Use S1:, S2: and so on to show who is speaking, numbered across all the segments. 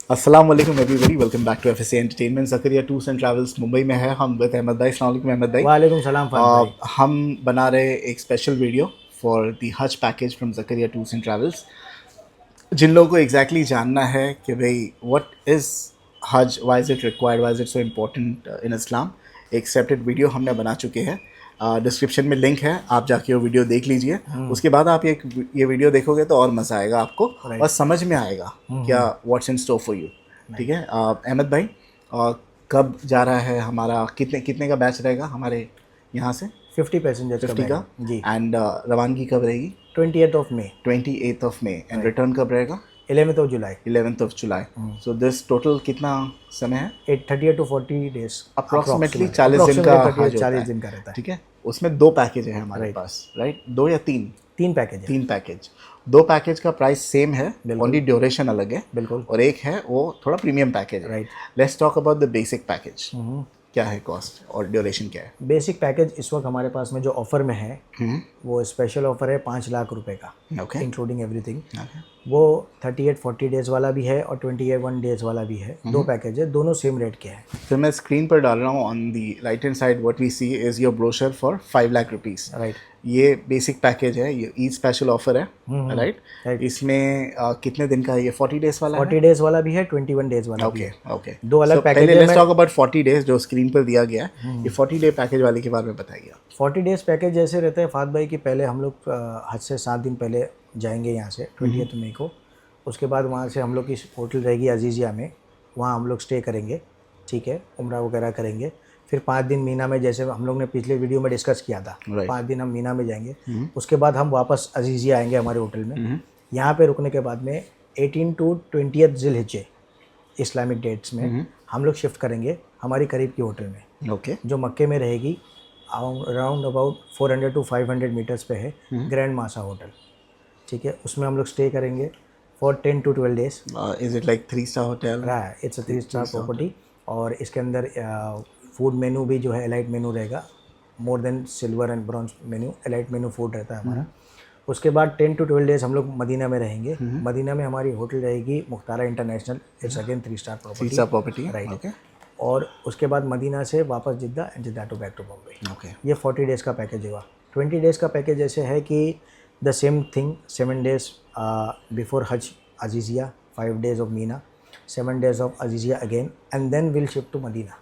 S1: अस्सलाम वालेकुम everybody, welcome back to FSA entertainment. Zakariya tours and travels Mumbai में है। हम विद अहमद भाई। अस्सलाम वालेकुम अहमद भाई।
S2: वालेकुम सलाम फ़ाद भाई।
S1: हम बना रहे एक special video for the Hajj package from Zakariya tours and travels. जिन लोगों को एग्जैक्टली जानना है कि भाई what is Hajj, why is it required, why is it so important in Islam, एक सेपरेट वीडियो हमने बना चुके हैं। डिस्क्रिप्शन में लिंक है, आप जाके वो वीडियो देख लीजिए। उसके बाद आप ये वीडियो देखोगे तो और मज़ा आएगा आपको और समझ में आएगा क्या what's in store for you. ठीक है अहमद भाई, कब जा रहा है हमारा, कितने कितने का बैच रहेगा हमारे यहाँ से?
S2: 50 पैसेंजर्स
S1: 50 का
S2: जी।
S1: एंड रवानगी कब रहेगी?
S2: 28th of May.
S1: 28th of May and return कब रहेगा?
S2: 11th of July.
S1: 11th of July. So this total कितना समय है?
S2: 30 to 40 डेज
S1: अप्रॉक्सीमेटली 40 दिन का हज होता
S2: 40
S1: है।
S2: दिन का रहता है।
S1: ठीक है, उसमें दो पैकेज है हमारे पास, राइट? दो या तीन?
S2: 3 पैकेज है।
S1: 3 पैकेज। दो पैकेज का प्राइस सेम है, ओनली ड्यूरेशन अलग है।
S2: बिल्कुल।
S1: और एक है वो थोड़ा प्रीमियम पैकेज है।
S2: Right.
S1: Let's talk about the basic package. क्या है कॉस्ट और ड्यूरेशन क्या है?
S2: बेसिक पैकेज इस वक्त हमारे पास में जो ऑफ़र में है वो स्पेशल ऑफ़र है 5 लाख रुपए का,
S1: ओके।
S2: Including everything. वो 38-40 डेज़ वाला भी है और 21 डेज़ वाला भी है। दो पैकेज है, दोनों सेम रेट के हैं।
S1: फिर मैं स्क्रीन पर डाल रहा हूँ, on the right hand side what we see is your brochure for 5 lakh rupees.
S2: Right.
S1: ये बेसिक पैकेज है, ये ईद स्पेशल ऑफर है, राइट? इसमें कितने दिन का है ये? 40 डेज वाला
S2: 40 डेज़ वाला भी है, 21 डेज़ वाला भी
S1: ओके
S2: है।
S1: ओके।
S2: दो अलग पैकेज
S1: पहले
S2: है।
S1: लेट्स टॉक अबाउट 40 डेज जो स्क्रीन पर दिया गया है। ये 40 डे पैकेज वाले के बारे में बताइए।
S2: 40 डेज़ पैकेज जैसे रहता है फ़ाद भाई कि पहले हम लोग हज से 7 दिन पहले जाएंगे यहाँ से 20 मई को। उसके बाद वहाँ से हम लोग की होटल रहेगी अजीज़िया में, वहाँ हम लोग स्टे करेंगे। ठीक है, उम्रा वगैरह करेंगे। फिर 5 दिन मीना में, जैसे हम लोग ने पिछले वीडियो में डिस्कस किया था, 5 दिन हम मीना में जाएंगे। उसके बाद हम वापस अजीज़िया आएंगे हमारे होटल में। यहाँ पे रुकने के बाद में 18 to 20 ज़िलहिज्जा इस्लामिक डेट्स में हम लोग शिफ्ट करेंगे हमारी करीब की होटल में,
S1: ओके।
S2: जो मक्के में रहेगी। अराउंड अबाउट 400 to 500 मीटर्स पे है ग्रैंड मासा होटल। ठीक है, उसमें हम लोग स्टे करेंगे for 10 to 12 days.
S1: Is it like 3 star hotel?
S2: रहा, इट्स अ 3 स्टार प्रॉपर्टी। और इसके अंदर फूड मेनू भी जो है एलाइट मेनू रहेगा, more than silver and bronze menu, elite menu food रहता है हमारा। उसके बाद 10 to 12 डेज हम लोग मदीना में रहेंगे। मदीना में हमारी होटल रहेगी Mukhtara international, it's again 3 star property.
S1: 3 star property,
S2: right.
S1: Okay.
S2: और उसके बाद मदीना से वापस Jeddah and Jeddah to back to Bombay.
S1: Okay.
S2: ये 40 डेज़ का पैकेज हुआ। 20 डेज़ का पैकेज ऐसे है कि the same thing, 7 days before Hajj Aziziya, 5 days of Mina, 7 days of Aziziya again, and then will shift to Medina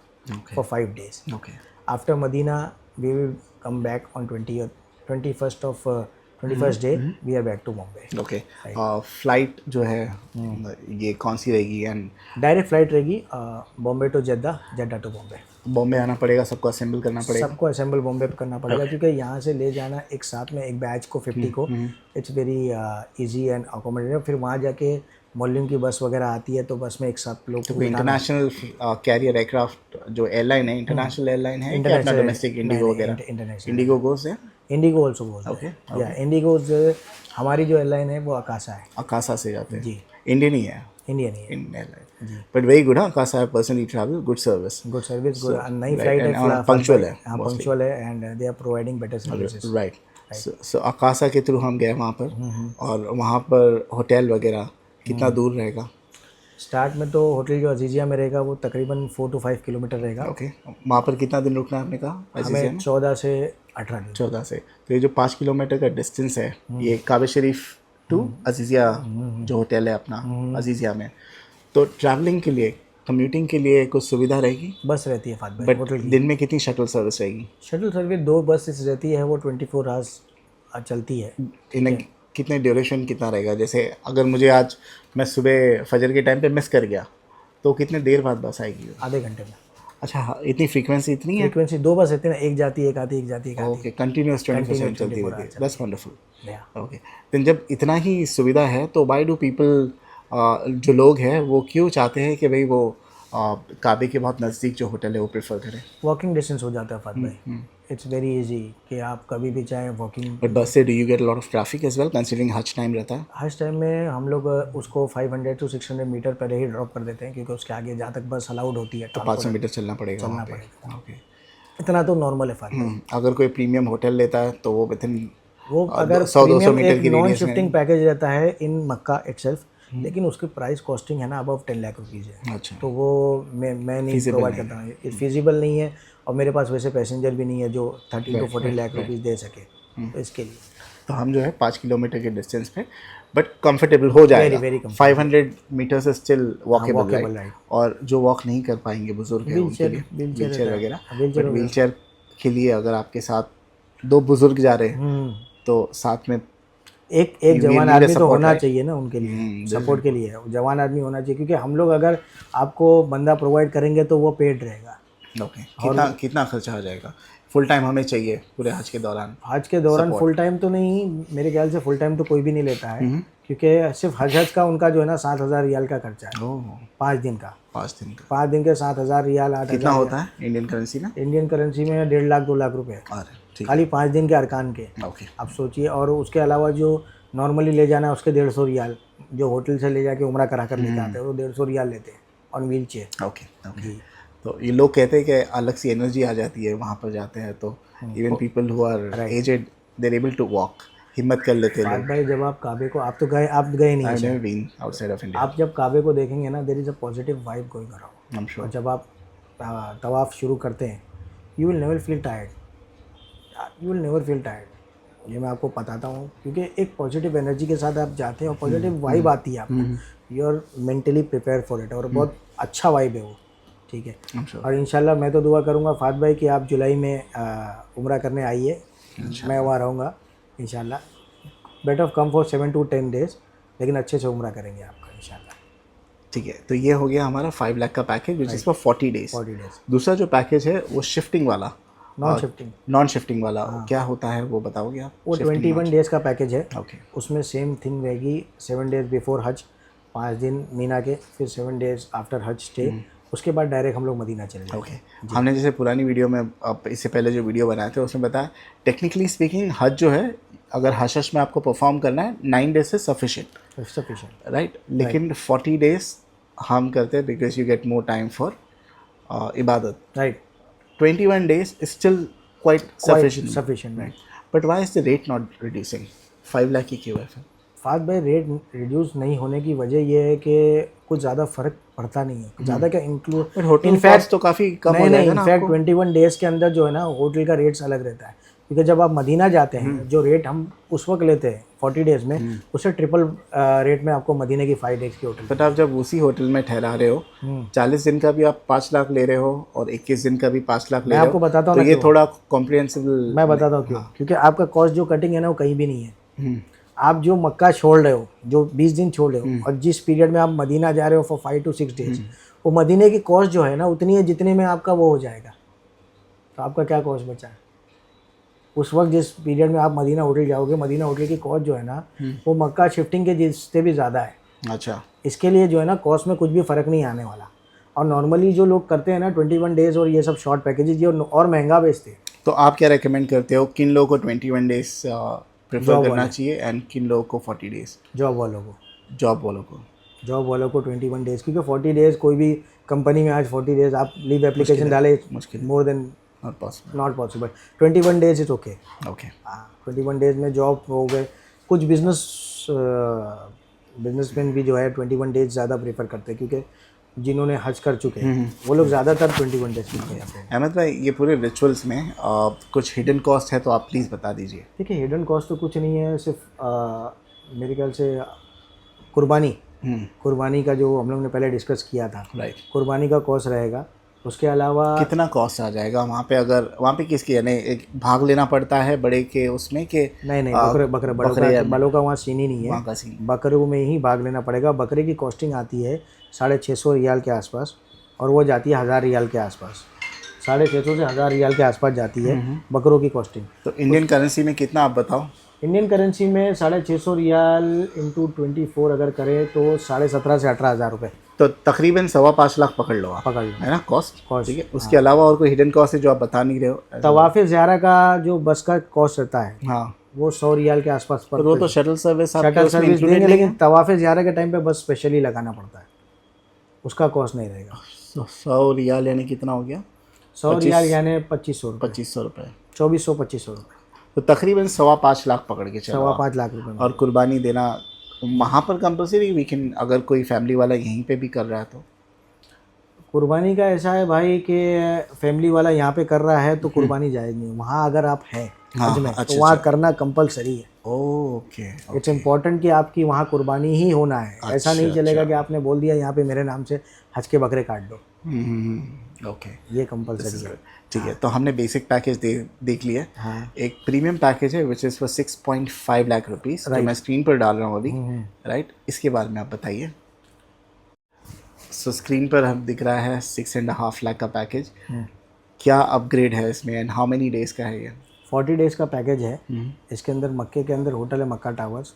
S2: for 5 days.
S1: Okay.
S2: After Medina, we will come back on 21st day. We are back to Bombay.
S1: Okay. Flight जो है ये कौन सी रहेगी? And
S2: direct flight रहेगी Bombay to Jeddah, Jeddah to Bombay.
S1: Bombay आना पड़ेगा, सबको assemble करना पड़ेगा?
S2: सबको असेंबल बॉम्बे पे करना पड़ेगा, क्योंकि यहाँ से ले जाना एक साथ में एक बैच को 50 को, it's very easy and accommodative. फिर वहाँ जाके मोलिम की बस वगैरह आती है, तो बस में एक साथ लोग
S1: तो इंटरनेशनल कैरियर एयरक्राफ्ट जो एयरलाइन है, इंटरनेशनल एयरलाइन है कि अपना डोमेस्टिक इंडिगो वगैरह?
S2: इंटरनेशनल
S1: इंडिगो गोस है,
S2: इंडिगो ऑल्सो गोज है। या इंडिगो हमारी जो एयरलाइन है वो अकासा है।
S1: अकासा से जाते हैं
S2: जी।
S1: इंडियन ही है?
S2: इंडियन ही है।
S1: Indian airline, but very good. Akasa personally travel, good service,
S2: good service, good. नई फ्लाइट है,
S1: पंक्चुअल है।
S2: हाँ पंक्चुअल है, and they are providing better services.
S1: Right. So Akasa के थ्रू हम गए वहाँ पर, और वहाँ पर होटल वगैरह कितना दूर रहेगा?
S2: स्टार्ट में तो होटल जो अजीज़िया में रहेगा वो तकरीबन 4 to 5 किलोमीटर रहेगा।
S1: ओके। वहाँ पर कितना दिन रुकना है आपने कहा?
S2: हमें 14 से 18 दिन।
S1: 14 से। तो ये जो 5 किलोमीटर का डिस्टेंस है, ये काबे शरीफ टू अजीज़िया जो होटल है अपना अजीज़िया में, तो ट्रैवलिंग के लिए, कम्यूटिंग के लिए कुछ सुविधा रहेगी?
S2: बस रहती है फात भाई
S1: बट
S2: होटल की।
S1: दिन में कितनी शटल सर्विस रहेगी?
S2: शटल सर्विस 2 बसेस रहती है, वो 24 आवर्स चलती है।
S1: इन्हें कितने ड्यूरेशन कितना रहेगा? जैसे अगर मुझे आज मैं सुबह फजर के टाइम पे मिस कर गया तो कितने देर बाद बस आएगी?
S2: आधे घंटे में।
S1: अच्छा हाँ, इतनी फ्रीक्वेंसी इतनी है?
S2: फ्रीक्वेंसी 2 बस रहती है ना, एक जाती है, एक आती है, एक जाती है, एक आती
S1: ओके, कंटिन्यूस 24/7 चलती रहती है। That's wonderful.
S2: है।
S1: ओके, तो जब इतना ही सुविधा है तो व्हाई डू पीपल, जो लोग हैं वो क्यों चाहते हैं कि भाई वो काबे के बहुत नज़दीक जो होटल है वो प्रेफर करें?
S2: वॉकिंग डिस्टेंस हो जाता है फात भाई, इट्स वेरी इजी कि आप कभी भी चाहें वॉकिंग।
S1: बट बस से do you get lot of traffic as well, considering Hajj time रहता है?
S2: हज टाइम में हम लोग उसको 500 to 600 मीटर पहले ही ड्रॉप कर देते हैं, क्योंकि उसके आगे जहाँ तक बस अलाउड होती है
S1: तो 500 मीटर चलना पड़ेगा?
S2: चलना पड़ेगा।
S1: ओके।
S2: इतना तो नॉर्मल है फात भाई।
S1: अगर कोई प्रीमियम होटल लेता है तो वो विद इन
S2: वो अगर
S1: 100-200 मीटर की
S2: नॉन
S1: रेडियस में?
S2: शिफ्टिंग पैकेज रहता है इन मक्का इटसेल्फ, लेकिन उसकी प्राइस कॉस्टिंग है ना अबव 10 लाख रुपीज़ है।
S1: अच्छा,
S2: तो वो मैं नहीं प्रोवाइड करता हूँ, ये फिजिबल नहीं है और मेरे पास वैसे पैसेंजर भी नहीं है जो 13 to 14 लाख रुपीज़ दे सके, तो इसके लिए
S1: तो हम जो है 5 किलोमीटर के डिस्टेंस पे बट कंफर्टेबल हो जाएगा।
S2: very
S1: 500 मीटर से still walkable,
S2: walkable,
S1: right.
S2: right।
S1: और जो वॉक नहीं कर पाएंगे बुजुर्ग है उनके लिए व्हीलचेयर वगैरह, बट व्हीलचेयर के लिए अगर आपके साथ 2 बुजुर्ग जा रहे हैं तो साथ में
S2: एक जवान
S1: need a
S2: आदमी तो
S1: support,
S2: होना
S1: right?
S2: चाहिए ना उनके लिए, सपोर्ट के लिए जवान आदमी होना चाहिए, क्योंकि हम लोग अगर आपको बंदा प्रोवाइड करेंगे तो वो पेड रहेगा।
S1: ओके, कितना खर्चा आ जाएगा? फुल टाइम हमें चाहिए पूरे हज के दौरान?
S2: हज के दौरान फुल टाइम तो नहीं, मेरे ख्याल से फुल टाइम तो कोई भी नहीं लेता है, क्योंकि सिर्फ हज का उनका जो है ना 7,000 रियाल का खर्चा है 5 दिन का। 5 दिन के 7,000 रियाल, 8,000
S1: कितना होता है इंडियन करेंसी में?
S2: इंडियन करेंसी में 1.5 लाख 2 लाख रुपए खाली 5 दिन के अरकान के।
S1: ओके,
S2: आप सोचिए, और उसके अलावा जो नॉर्मली ले जाना है उसके 150 रियाल, जो होटल से ले जाके उम्रा करा कर लेके आते हैं वो 150 रियाल लेते हैं ऑन व्हील चेयर।
S1: ओके। तो ये लोग कहते हैं कि अलग सी एनर्जी आ जाती है वहाँ पर जाते हैं, तो even people who are aged they are able to walk, हिम्मत कर लेते हैं लोग।
S2: भाई जब आप काबे को, आप गए नहीं
S1: I've never been outside of India.
S2: आप जब काबे को देखेंगे ना, there is a positive vibe going around.
S1: I'm sure.
S2: और जब आप तवाफ शुरू करते हैं, you will never feel tired, you will never feel tired, ये मैं आपको बताता हूँ, क्योंकि एक पॉजिटिव एनर्जी के साथ आप जाते हैं और पॉजिटिव वाइब आती है आपको, you are mentally prepare for it, और बहुत अच्छा वाइब है वो, ठीक है। और इंशाल्लाह मैं तो दुआ करूँगा फात भाई कि आप जुलाई में उम्रा करने आइए, मैं वहाँ रहूँगा इंशाल्लाह। Better come for 7 to 10 days, लेकिन अच्छे से उम्रा करेंगे आपका इंशाल्लाह।
S1: ठीक है, तो ये हो गया हमारा 5 लाख का package which is for 40 days। दूसरा जो पैकेज है वो शिफ्टिंग वाला, नॉन शिफ्टिंग वाला क्या होता है वो बताओगे आप?
S2: वो 21 डेज़ का पैकेज है।
S1: ओके,
S2: उसमें सेम थिंग रहेगी, 7 days बिफोर हज, 5 दिन मीना के, फिर 7 days आफ्टर हज स्टे, उसके बाद डायरेक्ट हम लोग मदीना चले जाएंगे।
S1: ओके। हमने जैसे पुरानी वीडियो में, इससे पहले जो वीडियो बनाए थे उसमें बताया, टेक्निकली स्पीकिंग हज जो है अगर हशश में आपको परफॉर्म करना है 9 days से सफिशिएंट, राइट। लेकिन 40 days हम करते हैं because you get more time for इबादत,
S2: right.
S1: 21 days is still quite
S2: sufficient, right।
S1: But why is the rate not reducing? 5 lakh की क्यों है फिर?
S2: फात भाई रेट रिड्यूस नहीं होने की वजह ये है कि कुछ ज़्यादा फ़र्क पड़ता नहीं है, ज़्यादा क्या इंक्लूड,
S1: होटल कॉस्ट तो काफ़ी कम हो जाएगा ना।
S2: इनफैक्ट 21 डेज़ के अंदर जो है ना होटल का रेट्स अलग रहता है, क्योंकि जब आप मदीना जाते हैं जो रेट हम उस वक्त लेते हैं 40 डेज़ में, उससे ट्रिपल रेट में आपको मदीने की 5 days की होटल।
S1: बट आप जब उसी होटल में ठहरा रहे हो, 40 दिन का भी आप 5 लाख ले रहे हो और 21 दिन का भी 5 लाख ले रहे हो,
S2: आपको बताता हूँ
S1: तो ये थोड़ा कॉम्प्रिहेंसिबल।
S2: मैं बताता हूँ क्यों, क्योंकि आपका कॉस्ट जो कटिंग है ना वो कहीं भी नहीं है। आप जो मक्का छोड़ रहे हो, जो 20 दिन छोड़ रहे हो, और जिस पीरियड में आप मदीना जा रहे हो फॉर 5 to 6 days, वो मदीने की कॉस्ट जो है ना उतनी है जितने में आपका वो हो जाएगा। तो आपका क्या कॉस्ट बचा है उस वक्त जिस पीरियड में आप मदीना होटल जाओगे? मदीना होटल की कॉस्ट जो है ना वो मक्का शिफ्टिंग के जिससे भी ज़्यादा है।
S1: अच्छा,
S2: इसके लिए जो है ना कॉस्ट में कुछ भी फ़र्क नहीं आने वाला। और नॉर्मली जो लोग करते हैं ना 21 डेज़ और ये सब शॉर्ट पैकेजेस, ये और महंगा बेचते हैं।
S1: तो आप क्या रेकमेंड करते हो, किन लोगों को 21 days प्रेफर करना चाहिए एंड किन लोगों को 40 days?
S2: जॉब वालों को 21 डेज़, क्योंकि 40 डेज़ कोई भी कंपनी में आज 40 डेज़ आप लीव एप्लीकेशन डाले,
S1: मुश्किल,
S2: more than not possible. 21 days is okay. 21 days में जॉब हो गए। कुछ बिजनेसमैन भी जो है 21 डेज़ ज़्यादा प्रेफर करते हैं, क्योंकि जिन्होंने हज कर चुके हैं वो लोग ज़्यादातर 21 डेज़ करते हैं।
S1: अहमद भाई, ये पूरे रिचुअल्स में कुछ हिडन कॉस्ट है तो आप प्लीज़ बता दीजिए।
S2: ठीक है, हिडन कॉस्ट तो कुछ नहीं है, सिर्फ मेरे ख्याल से कुर्बानी का जो हम लोग ने पहले डिस्कस किया था,
S1: राइट,
S2: कुर्बानी का कॉस्ट रहेगा। उसके अलावा
S1: कितना कॉस्ट आ जाएगा वहाँ पे? अगर वहाँ पे किसकी, यानी एक भाग लेना पड़ता है बड़े के उसमें के?
S2: नहीं, बड़ों का वहाँ सीन ही नहीं है,
S1: वहाँ का सीन
S2: बकरों में ही भाग लेना पड़ेगा। बकरे की कॉस्टिंग आती है 650 रियाल के आसपास, और वो जाती है 1000 रियाल के आसपास। 650 से 1000 रियाल के आसपास जाती है बकरों की कॉस्टिंग।
S1: तो इंडियन करेंसी में कितना आप बताओ?
S2: इंडियन करेंसी में 650 रियाल इंटू 24 अगर करें तो 17,500 से 18,000 रुपये,
S1: तो तकरीबन 5.25 लाख पकड़ लो आप, है ना कॉस्ट? ठीक है, उसके अलावा और कोई हिडन कॉस्ट है जो आप बता नहीं रहे हो?
S2: तवाफ़े ज़ियारा का जो बस का कॉस्ट रहता है,
S1: हाँ,
S2: वो 100 रियाल के आसपास पर।
S1: वो तो शटल सर्विस
S2: देंगे, लेकिन तवाफ़े ज़ियारा के टाइम पे बस स्पेशली लगाना पड़ता है, उसका कॉस्ट नहीं रहेगा।
S1: 100 रियाल यानी कितना हो गया?
S2: 100 रियाल यानी 2500 रुपये,
S1: 2400
S2: 2500 रुपये।
S1: तो तकरीबन 5.25 लाख पकड़ के चलो,
S2: 5.25 लाख रुपये।
S1: और कुर्बानी देना वहाँ पर कंपलसरी वी कैन, अगर कोई फैमिली वाला यहीं पे भी कर रहा है तो?
S2: कुर्बानी का ऐसा है भाई कि फैमिली वाला यहाँ पे कर रहा है तो कुर्बानी जायज़ नहीं, वहाँ अगर आप हैं
S1: हाँ,
S2: हज में
S1: अच्छा,
S2: तो वहाँ
S1: अच्छा।
S2: करना कंपलसरी है।
S1: ओके,
S2: इट्स इम्पॉर्टेंट कि आपकी वहाँ कुर्बानी ही होना है, ऐसा नहीं
S1: अच्छा,
S2: चलेगा
S1: अच्छा।
S2: कि आपने बोल दिया यहाँ पे मेरे नाम से हज के बकरे काट दो,
S1: ओके,
S2: ये कंपलसरी है।
S1: ठीक है। तो हमने बेसिक पैकेज देख लिया।
S2: हाँ
S1: एक प्रीमियम पैकेज है which is for 6.5 lakh rupees, जो मैं स्क्रीन पर डाल रहा हूँ अभी, राइट? इसके बारे में आप बताइए। सो स्क्रीन पर हम दिख रहा है 6.5 लाख का पैकेज। क्या अपग्रेड है इसमें एंड हाउ मेनी डेज का है ये?
S2: 40 डेज़ का पैकेज है। इसके अंदर मक्के के अंदर होटल है मक्का टावर्स,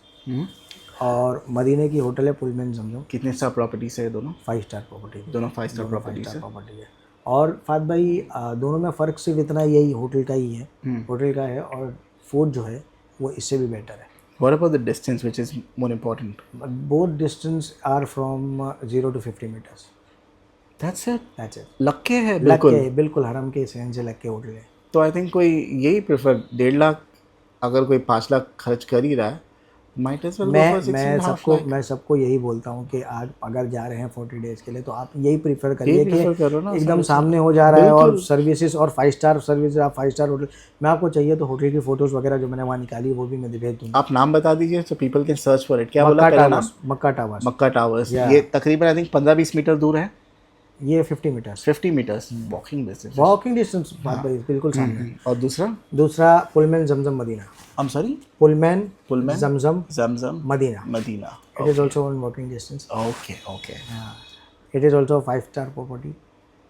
S2: और मदीने की होटल है पुलमेन जमजम।
S1: कितने स्टार प्रॉपर्टीज है ये दोनों?
S2: 5 स्टार प्रॉपर्टी,
S1: दोनों 5 स्टार प्रॉपर्टीज है।
S2: प्रॉपर्टी है। और फात भाई दोनों में फ़र्क सिर्फ इतना यही होटल का ही है, होटल का है, और फूड जो है वो इससे भी बेटर है।
S1: What about the distance, which is more important?
S2: Both distance are from 0 to 50 metres.
S1: That's it.
S2: That's it.
S1: लक्के है
S2: लग
S1: बिल्कुल।
S2: के बिल्कुल हरम के सहन से लग के होटल है।
S1: तो आई थिंक कोई यही प्रेफर 1.5 लाख, अगर कोई 5 लाख खर्च कर ही रहा है, might as well go for 6.5 lakh.
S2: मैं सबको यही बोलता हूँ कि आज अगर जा रहे हैं 40 डेज़ के लिए तो आप यही प्रीफर करिए
S1: यही prefer करो
S2: कि
S1: ना,
S2: एकदम सामने हो जा रहा है, और सर्विसेज और 5 स्टार सर्विस, आप 5 स्टार होटल। मैं आपको चाहिए तो होटल की फ़ोटोज़ वगैरह जो मैंने वहाँ निकाली वो भी मैं भेज दूँगा।
S1: आप नाम बता दीजिए so people can search for it. क्या बोला पहला नाम?
S2: मक्का टावर्स।
S1: मक्का टावर्स। ये तकरीबन आई थिंक 15-20 मीटर दूर है।
S2: ये 50 meters
S1: 50 meters walking distance.
S2: Walking distance बात बिल्कुल सामने।
S1: और दूसरा?
S2: दूसरा Pullman Zamzam Madina.
S1: I'm sorry?
S2: Pullman
S1: Pullman
S2: Zamzam
S1: Zamzam
S2: Madina.
S1: Madina.
S2: It is also on walking distance.
S1: Okay okay.
S2: It is also 5 star property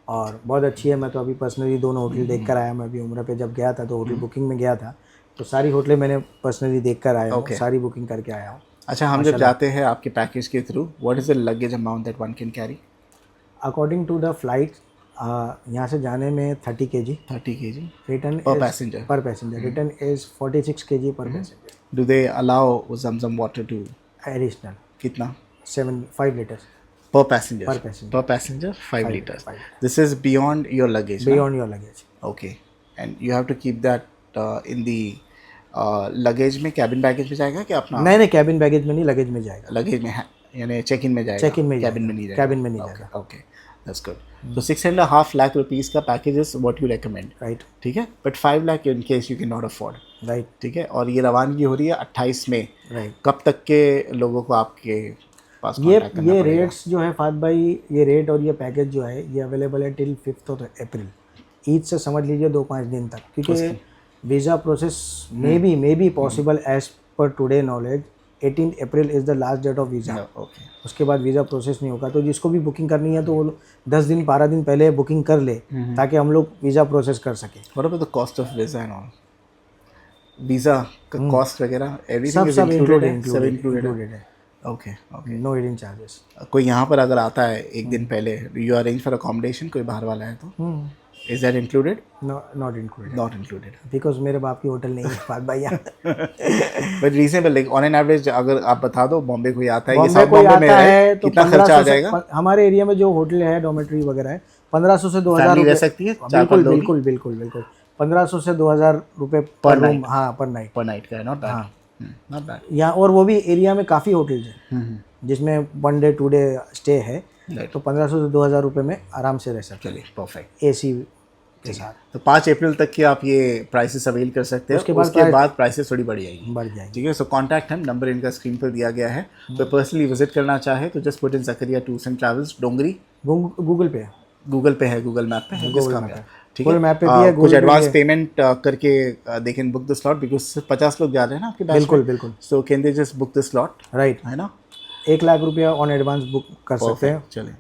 S2: और बहुत अच्छी है। मैं तो अभी पर्सनली दोनों होटल देख कर आया। मैं अभी उम्र पे जब गया था तो होटल बुकिंग में गया था, तो सारी होटलें मैंने पर्सनली देख कर आया हूँ, सारी बुकिंग करके आया हूँ।
S1: अच्छा, हम जब जाते हैं आपके पैकेज के through, what is the luggage amount that one can carry?
S2: According to the flight यहाँ से जाने में 30 kg,
S1: 30 kg
S2: return
S1: per passenger.
S2: Per passenger, return is 46 kg per passenger.
S1: Do they allow Zamzam water to?
S2: Additional
S1: कितना?
S2: 5 liters
S1: Per passenger.
S2: Per passenger.
S1: Per passenger 5 liters.
S2: 5
S1: This is beyond your luggage. ना?
S2: Beyond your luggage.
S1: Okay. And you have to keep that in the luggage में, cabin baggage में जाएगा कि अपना?
S2: नहीं, cabin baggage में नहीं, लगेज में जाएगा।
S1: लगेज में है, यानी चेक इन में जाएगा?
S2: चेक इन में
S1: कैबिन
S2: जाएगा।
S1: में नहीं जाएगा?
S2: कैबिन में नहीं जाएगा।
S1: Okay. That's good. So 6.5 lakh rupees का package is what you recommend.
S2: Right
S1: ठीक है, but 5 lakh in case you cannot afford.
S2: Right
S1: ठीक है, और ये रवानगी हो रही है 28 में।
S2: राइट।
S1: कब तक के लोगों को आपके पास
S2: ये
S1: contact करना पड़ेगा?
S2: रेट्स जो है फात भाई, ये रेट और ये पैकेज जो है ये अवेलेबल है टिल 5th अप्रैल। ईद से समझ लीजिए 2-5 दिन तक, क्योंकि visa process may be possible as per today knowledge 18 April is the last date of visa.
S1: Okay.
S2: उसके बाद वीज़ा प्रोसेस नहीं होगा, तो जिसको भी बुकिंग करनी है तो वो 10 दिन 12 दिन पहले बुकिंग कर ले ताकि हम लोग वीज़ा प्रोसेस कर सकें।
S1: What about the cost of visa and all? Visa का कॉस्ट वगैरह everything
S2: सब
S1: is
S2: सब
S1: included है?
S2: इंक्लूडेड
S1: सब included है?
S2: इंक्लूडेड है।
S1: Okay okay.
S2: No hidden charges.
S1: कोई यहाँ पर अगर आता है एक दिन पहले, you arrange for accommodation, कोई बाहर वाला है तो is that included?
S2: Not included,
S1: Not included.
S2: Because मेरे बाप की होटल नहीं है फात भाई यहाँ।
S1: But reasonable, like on an average, अगर आप बता दो बॉम्बे कोई आता है, ये
S2: बॉम्बे
S1: साउथ
S2: कोई
S1: बॉम्बे में
S2: आता
S1: है,
S2: है तो
S1: कितना खर्चा आ
S2: 1500
S1: जाएगा?
S2: हमारे एरिया में जो होटल है डॉमेट्री वगैरह है 1500 से 2000
S1: फैमिली रह
S2: रुपये।
S1: सकती है?
S2: बिल्कुल बिल्कुल बिल्कुल बिल्कुल 1500 से 2000 रुपये पर रूम। हाँ, पर नाइट।
S1: पर नाइट का है, नॉट बैड, नॉट बैड।
S2: यहाँ और वो भी एरिया में काफ़ी होटल्स हैं जिसमें 1 डे 2 डे स्टे है, तो 1500 से 2000 रुपये में आराम से रह सकते
S1: चलिए परफेक्ट।
S2: हैं एसी के साथ।
S1: तो 5 अप्रैल तक की आप ये प्राइसेस अवेल कर सकते हैं। उसके बाद प्राइसेस थोड़ी बढ़ जाएगी,
S2: बढ़ जाएगी।
S1: ठीक है। सो कॉन्टैक्ट हम, नंबर इनका स्क्रीन पर दिया गया है। तो पर्सनली विजिट करना चाहे तो just put in Zakariya tours and travels Dongri.
S2: Google पे
S1: गूगल पे है, गूगल मैप पे है, जिसका भी है, ठीक
S2: Google
S1: है।
S2: मैप पे भी है,
S1: कुछ
S2: Google पे
S1: एडवांस
S2: भी है।
S1: पेमेंट करके they can book the slot, because सिर्फ 50 लोग जा रहे हैं ना आपके बैच में।
S2: बिल्कुल बिल्कुल
S1: so can they just book the slot,
S2: right.
S1: है ना?
S2: 1 लाख रुपया ऑन एडवांस बुक कर सकते हैं,
S1: चलिए।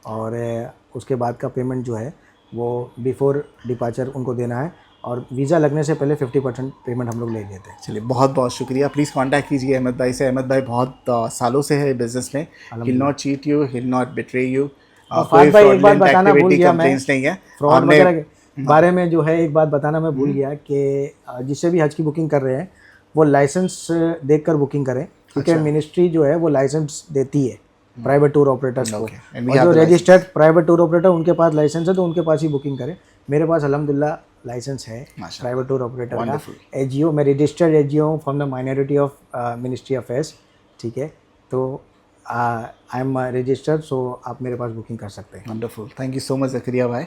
S2: और उसके बाद का पेमेंट जो है वो बिफोर डिपार्चर उनको देना है, और वीज़ा लगने से पहले 50% पेमेंट हम लोग ले लेते हैं।
S1: चलिए, बहुत बहुत शुक्रिया। प्लीज़ कांटेक्ट कीजिए अहमद भाई से। अहमद भाई बहुत सालों से है बिजनेस में। He'll not cheat you, he'll not betray you. कोई
S2: भाई एक बात
S1: fraudulent
S2: बताना भूल
S1: activity
S2: गया मैं,
S1: complaints नहीं है।
S2: फ्रॉड
S1: हमने
S2: वगैरह के बारे में जो है एक बात बताना मैं भूल गया कि जिससे भी हज की बुकिंग कर रहे हैं वो लाइसेंस देखकर बुकिंग करें, क्योंकि मिनिस्ट्री जो है वो लाइसेंस देती है प्राइवेट टूर ऑपरेटर्स को,
S1: And we
S2: और
S1: have
S2: जो
S1: the
S2: registered private tour operator उनके पास लाइसेंस है तो उनके पास ही बुकिंग करें। मेरे पास अल्हम्दुलिल्लाह लाइसेंस है प्राइवेट टूर ऑपरेटर का, एजीओ। मैं रजिस्टर्ड एजीओ हूँ from the minority of ministry of affairs, ठीक है। तो आई एम रजिस्टर्ड, सो आप मेरे पास बुकिंग कर सकते हैं।
S1: Wonderful, thank you so much Zakariya भाई,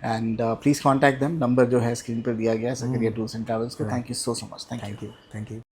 S1: and please contact them, number जो है स्क्रीन पर दिया गया है जकरिया टूर्स एंड ट्रैवल्स का। Thank you so much, thank you.
S2: Thank you, thank you.